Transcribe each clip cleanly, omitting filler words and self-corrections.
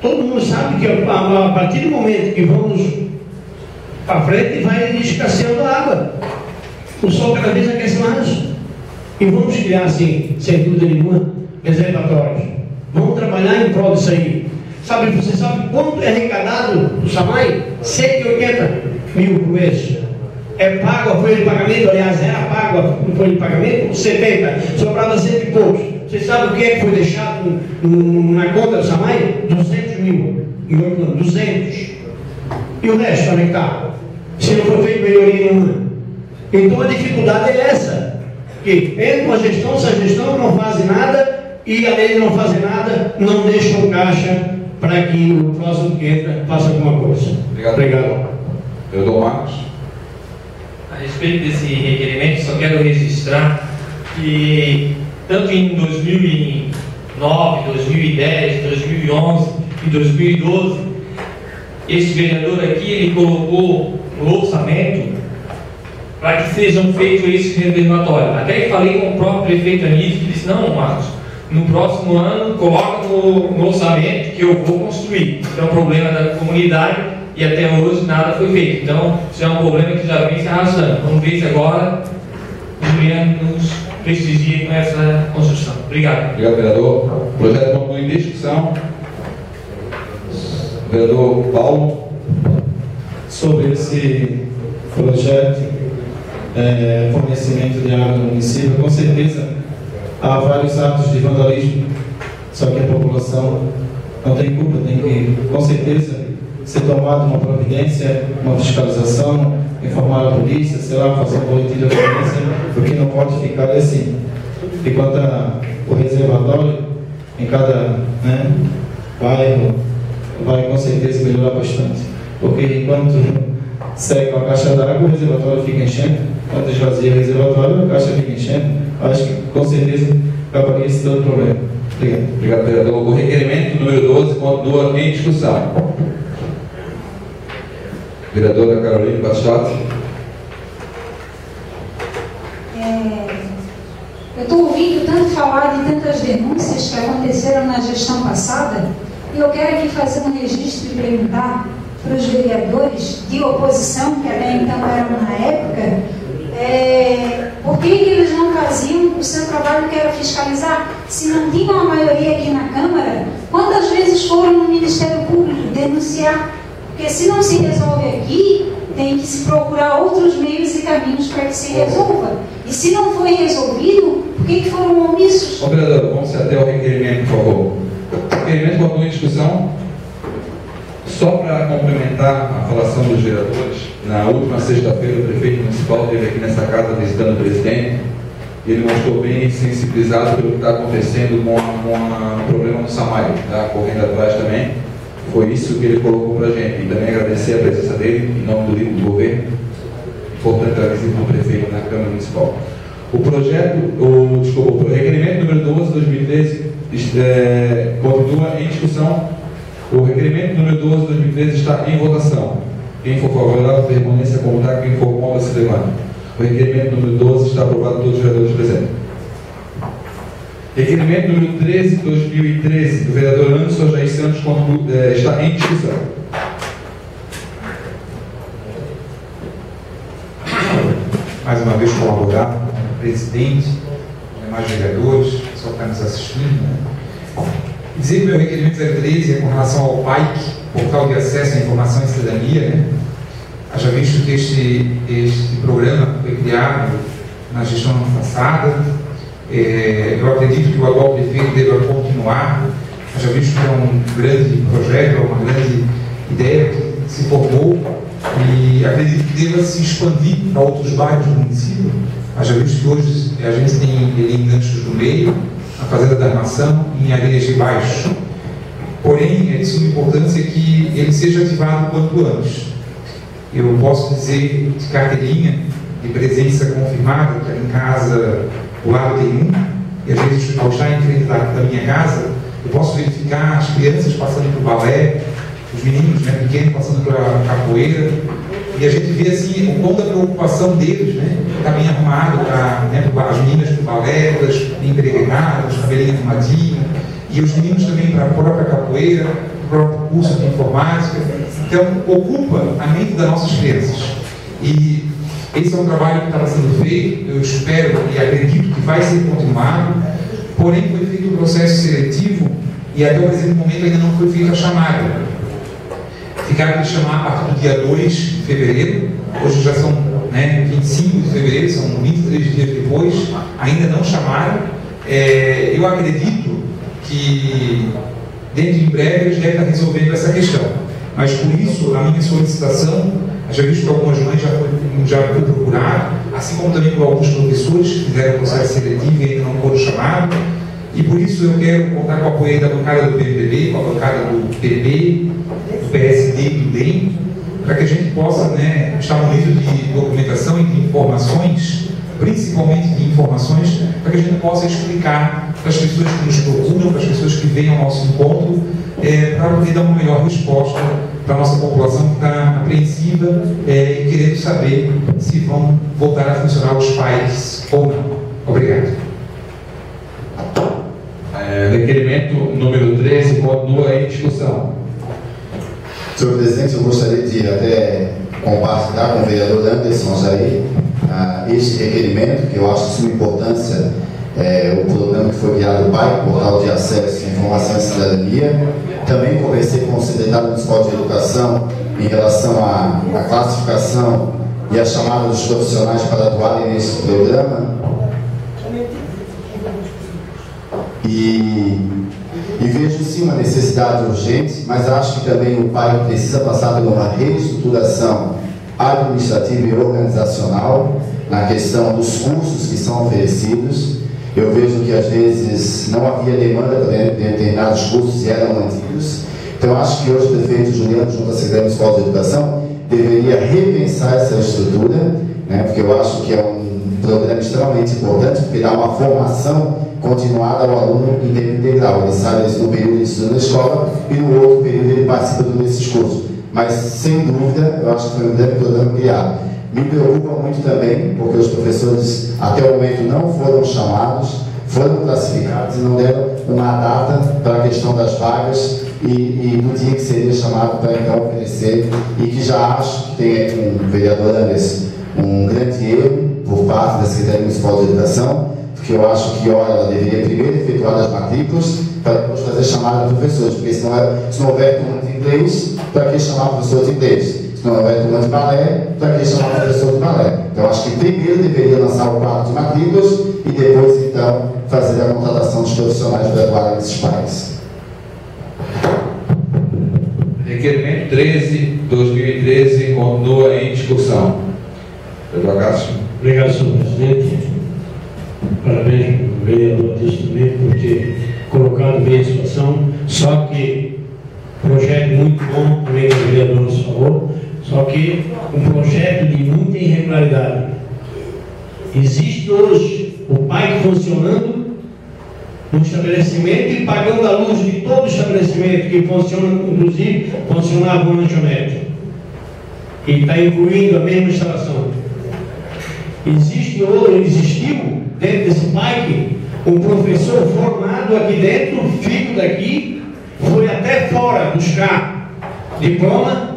Todo mundo sabe que a partir do momento que vamos para frente, vai escasseando a água. O sol cada vez aquece mais. E vamos criar, assim, sem dúvida nenhuma, reservatórios. Vamos trabalhar em prol disso aí. Você sabe quanto é arrecadado do SAMAI? 180 mil por mês. É pago a folha de pagamento, aliás, era pago a folha de pagamento, 70, sobrava 100 e poucos. Você sabe o que é que foi deixado na conta do SAMAI? 200 mil. Em 8 anos, 200. E o resto, onde está? Se não for feito melhoria nenhuma. Então a dificuldade é essa. Que entra uma gestão, se a gestão não faz nada, e além de não fazer nada, não deixa um caixa para que o próximo que entra faça alguma coisa. Obrigado. Eu dou Marcos. A respeito desse requerimento, só quero registrar que tanto em 2009, 2010, 2011 e 2012, este vereador aqui, ele colocou no orçamento para que sejam feitos esse reservatório. Até falei com o próprio prefeito Anísio, que disse, não, Marcos, no próximo ano coloca no orçamento que eu vou construir. Então é um problema da comunidade e até hoje nada foi feito. Então isso é um problema que já vem se arrastando. Vamos ver se agora o Juliano nos prestigia com essa construção. Obrigado. Obrigado, vereador. O projeto continua em discussão. Vereador Paulo. Sobre esse projeto, fornecimento de água no município, com certeza há vários atos de vandalismo, só que a população não tem culpa, tem que, com certeza, ser tomada uma providência, uma fiscalização, informar a polícia, sei lá, fazer um boletim de ocorrência, porque não pode ficar assim. E quanto ao reservatório, em cada bairro, vai com certeza melhorar bastante, porque enquanto seca a caixa d'água, o reservatório fica enchendo. Quando esvazia o reservatório, a caixa fica enchendo. Acho que com certeza acabaria esse todo problema. Obrigado. Obrigado, vereador. O requerimento número 12 continua em discussão. Vereadora Carolina Baixotti. Eu estou ouvindo tanto falar de tantas denúncias que aconteceram na gestão passada, e eu quero aqui fazer um registro e perguntar para os vereadores de oposição, que até então eram na época, por que eles não faziam o seu trabalho, que era fiscalizar? Se não tinham a maioria aqui na Câmara, quantas vezes foram no Ministério Público denunciar? Porque se não se resolve aqui, tem que se procurar outros meios e caminhos para que se resolva. E se não foi resolvido, por que foram omissos? Ô, vereador, vamos até o requerimento, por favor. O requerimento continua em discussão. Só para complementar a falação dos vereadores, na última sexta-feira o prefeito municipal esteve aqui nessa casa visitando o presidente e ele mostrou bem sensibilizado pelo que está acontecendo com o problema do SAMAI, tá? Correndo atrás também. Foi isso que ele colocou para a gente. E também agradecer a presença dele em nome do líder do governo, importante a visita do prefeito na Câmara Municipal. O requerimento número 12 de 2013 continua em discussão. O requerimento número 12 de 2013 está em votação. Quem for favorável, permaneça como está. Quem for contra, se levanta. O requerimento número 12 está aprovado por todos os vereadores presentes. Requerimento número 13 de 2013, do vereador Anderson Jair Santos, está em discussão. Mais uma vez colaborar com o presidente, demais vereadores, pessoal que está nos assistindo. Dizer que o meu requerimento 013 é com relação ao PAIC, Portal de Acesso à Informação e Cidadania, haja visto que este programa foi criado na gestão passada. Eu acredito que o atual prefeito deva continuar, haja visto que é um grande projeto, é uma grande ideia que se formou, e acredito que deva se expandir para outros bairros do município. Haja visto que hoje a gente tem ele em Ganchos do Meio, na Fazenda da Armação e em Areias de Baixo. Porém, é de suma importância que ele seja ativado quanto antes. Eu posso dizer de carteirinha de presença confirmada, que aqui em casa o lado tem um, e às vezes ao estar em frente da minha casa, eu posso verificar as crianças passando por balé, os meninos pequenos passando pela capoeira, e a gente vê assim o quão da preocupação deles, está bem arrumado, as meninas para o balé, todas bem empregadas, cabelinho arrumadinho, e os meninos também para a própria capoeira, para o próprio curso de informática. Então, ocupa a mente das nossas crianças. E esse é um trabalho que estava sendo feito, eu espero e acredito que vai ser continuado, porém foi feito um processo seletivo e até o presente momento ainda não foi feita a chamada. Ficaram de chamar a partir do dia 2 de fevereiro, hoje já são 25 de fevereiro, são 23 dias depois, ainda não chamaram. Eu acredito que dentro de breve eles devem estar resolvendo essa questão. Mas por isso, a minha solicitação, já visto que algumas mães já foi procurado, assim como também por alguns professores que fizeram o processo seletivo e ainda não foram chamados. E por isso eu quero contar com o apoio da bancada do PMDB, com a bancada do PP, do PSD e do DEM, para que a gente possa estar munido de documentação e de informações, principalmente de informações, para que a gente possa explicar para as pessoas que nos procuram, para as pessoas que venham ao nosso encontro, para poder dar uma melhor resposta para a nossa população que está apreensiva e querendo saber se vão voltar a funcionar os PAIs ou não. Obrigado. Requerimento número 13 continua em discussão. Senhor presidente, eu gostaria de até compartilhar com o vereador Anderson Jair este requerimento, que eu acho de suma importância, o programa que foi criado, o PAI, Portal de Acesso à Informação e Cidadania. Também conversei com o secretário municipal de Educação em relação à classificação e a chamada dos profissionais para atuarem neste programa. E vejo sim uma necessidade urgente, mas acho que também o PAI precisa passar por uma reestruturação administrativa e organizacional na questão dos cursos que são oferecidos. Eu vejo que às vezes não havia demanda para determinados cursos e eram mantidos. Então acho que hoje o prefeito Juliano, junto à Secretaria Municipal de Educação, deveria repensar essa estrutura, porque eu acho que é um programa extremamente importante, porque dá uma formação continuada ao aluno em tempo integral. Ele sai no período de estudo na escola e no outro período ele participa desses cursos. Mas, sem dúvida, eu acho que foi um grande programa criado. Me preocupa muito também, porque os professores, até o momento, não foram chamados, foram classificados e não deram uma data para a questão das vagas e do dia que seria chamado para então oferecer, e que já acho que tem com o vereador Anderson um grande erro por parte da Secretaria Municipal de Educação, porque eu acho que ela deveria primeiro efetuar as matrículas para depois fazer chamada de professores, porque se não houver turma de inglês, para que chamar professor de inglês? Se não houver turma de balé, para que chamar professor de balé? Então acho que primeiro deveria lançar o quadro de matrículas e depois então fazer a contratação dos profissionais para atuarem nesses PAIs. Requerimento 13/2013 continua em discussão. Vereador Cássio. Obrigado, senhor presidente. Parabéns ao vereador Anderson também por ter colocado bem a situação. Só que projeto muito bom, também o vereador nos falou, só que um projeto de muita irregularidade. Existe hoje o PAI funcionando no estabelecimento e pagando a luz de todo o estabelecimento, que funciona, inclusive, funcionava uma lanchonete. E está incluindo a mesma instalação. Existiu dentro desse PAI um professor formado aqui dentro, filho daqui, foi até fora buscar diploma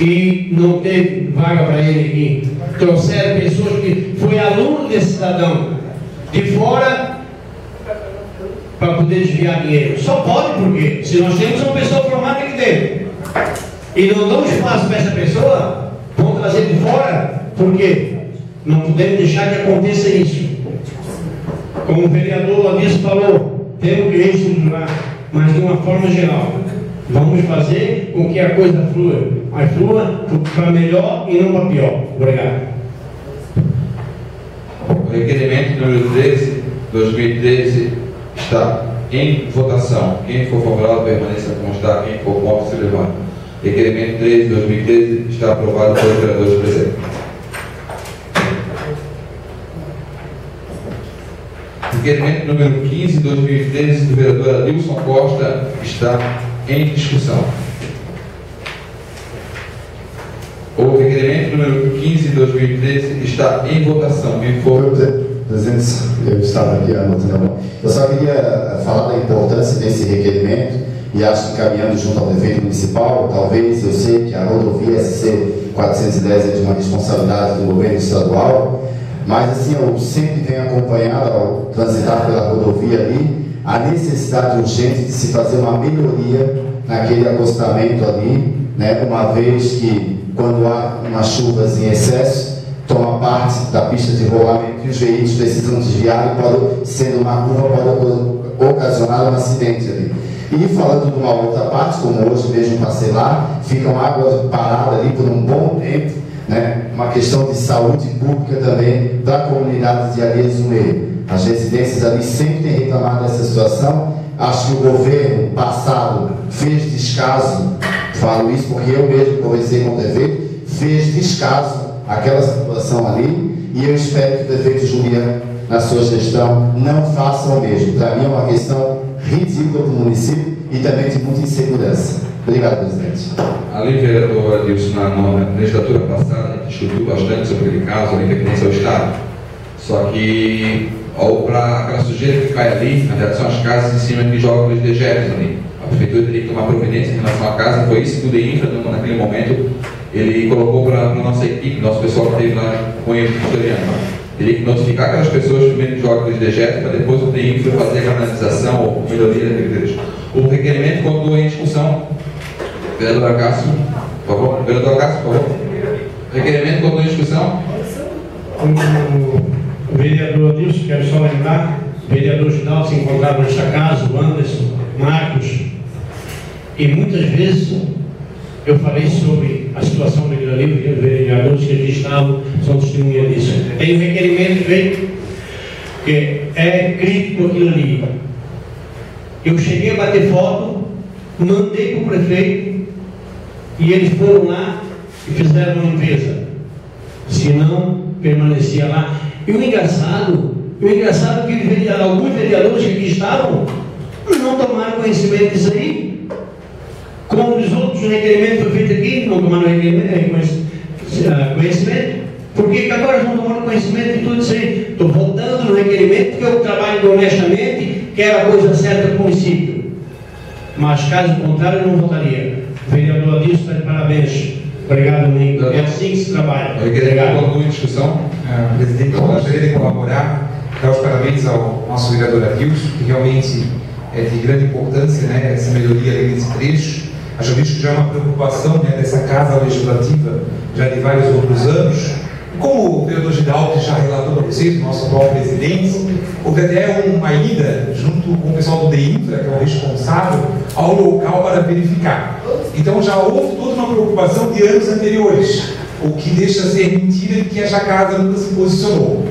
e não teve vaga para ele aqui. Trouxeram pessoas que foi aluno desse cidadão de fora para poder desviar dinheiro. Só pode porque se nós temos uma pessoa formada aqui dentro e não damos espaço para essa pessoa, vão trazer de fora, porque não podemos deixar que aconteça isso. Como o vereador Adilson falou, temos que reestruturar, mas de uma forma geral. Vamos fazer com que a coisa flua, mas flua para melhor e não para pior. Obrigado. O requerimento número 13/2013 está em votação. Quem for favorável permaneça como está, quem for contra se levanta. Requerimento 13/2013 está aprovado pelos vereadores presentes. Requerimento número 15/2013 do vereador Adilson Costa está em discussão. O requerimento número 15/2013 está em votação. Quem for... Presidente, eu estava aqui anotando. Eu só queria falar da importância desse requerimento e acho que caminhando junto ao prefeito municipal, talvez, eu sei que a rodovia SC 410 é de uma responsabilidade do governo estadual, mas assim, eu sempre venho acompanhado ao transitar pela rodovia ali, a necessidade urgente de se fazer uma melhoria naquele acostamento ali, né, uma vez que quando há umas chuvas em excesso, toma parte da pista de rolamento e os veículos precisam desviar e pode, sendo uma curva, pode ocasionar um acidente ali. E falando de uma outra parte, como hoje mesmo passei lá, ficam águas paradas ali por um bom tempo, né? Uma questão de saúde pública também da comunidade de Ariezumeiro. As residências ali sempre têm reclamado dessa situação. Acho que o governo passado fez descaso, falo isso porque eu mesmo conversei com o prefeito, fez descaso àquela situação ali, e eu espero que o prefeito Juliano, na sua gestão, não faça o mesmo. Para mim é uma questão ridícula para o município e também de muita insegurança. Obrigado, presidente. Ali, vereador Adilson, na legislatura passada, a gente discutiu bastante sobre aquele caso ali, que pertence ao Estado. Só que, para aquela sujeira que cai ali, na verdade são as casas em cima que jogam os dejetos ali. A prefeitura teria que tomar providência em relação à casa, foi isso que o DEINFRA, naquele momento, ele colocou para a nossa equipe, nosso pessoal que esteve lá com ele, historiando. Teria que notificar aquelas pessoas primeiro que jogam os dejetos, para depois o DEINFRA fazer a canalização ou melhoria daquele trecho. O requerimento continua em discussão. Vereador Acácio, por favor. Vereador Acácio, por favor. Requerimento continua em discussão. O vereador Adilson, quero só lembrar, o vereador Gidalgo se encontrava nesta casa, o Anderson, Marcos, e muitas vezes eu falei sobre a situação daquilo ali, os vereadores que aqui estavam são testemunha disso. Tem um requerimento feito que é crítico aquilo ali. Eu cheguei a bater foto, mandei para o prefeito e eles foram lá e fizeram uma limpeza. Se não, permanecia lá. E o engraçado é que alguns vereadores que aqui estavam não tomaram conhecimento disso aí. Como os outros requerimentos foram feitos aqui, não tomaram conhecimento. Por que agora não tomaram conhecimento de tudo isso aí? Estou voltando no requerimento, porque eu trabalho honestamente, quero a coisa certa para o município. Mas caso contrário, eu não votaria. O vereador Adilson está de parabéns. Obrigado, amigo. É assim que se trabalha. Obrigado. Continua em discussão. Presidente, eu gostaria de colaborar, dar os parabéns ao nosso vereador Adilson, que realmente é de grande importância, né, essa melhoria ali nesse trecho. Acho que já é uma preocupação, né, dessa casa legislativa já de vários outros anos. Como o vereador Gidalgo já relatou para vocês, nosso atual presidente, houve até uma ida junto com o pessoal do DEINFRA, que é o responsável, ao local para verificar. Então já houve toda uma preocupação de anos anteriores, o que deixa ser mentira de que essa casa nunca se posicionou.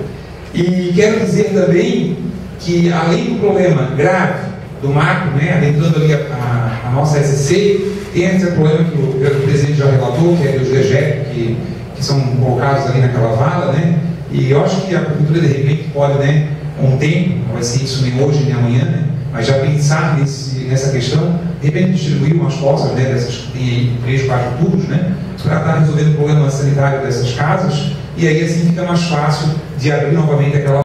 E quero dizer também que, além do problema grave do macro, né, adentrando ali a nossa SC, tem esse problema que o presidente já relatou, que é dos dejetos que são colocados ali naquela vala, né? E eu acho que a prefeitura de repente pode, né, com o tempo, não vai ser isso nem hoje nem amanhã, né, mas já pensar nessa questão, de repente distribuir umas fossas, né, dessas que tem aí 3, 4 tubos, né, para estar resolvendo o problema sanitário dessas casas, e aí assim fica mais fácil de abrir novamente aquela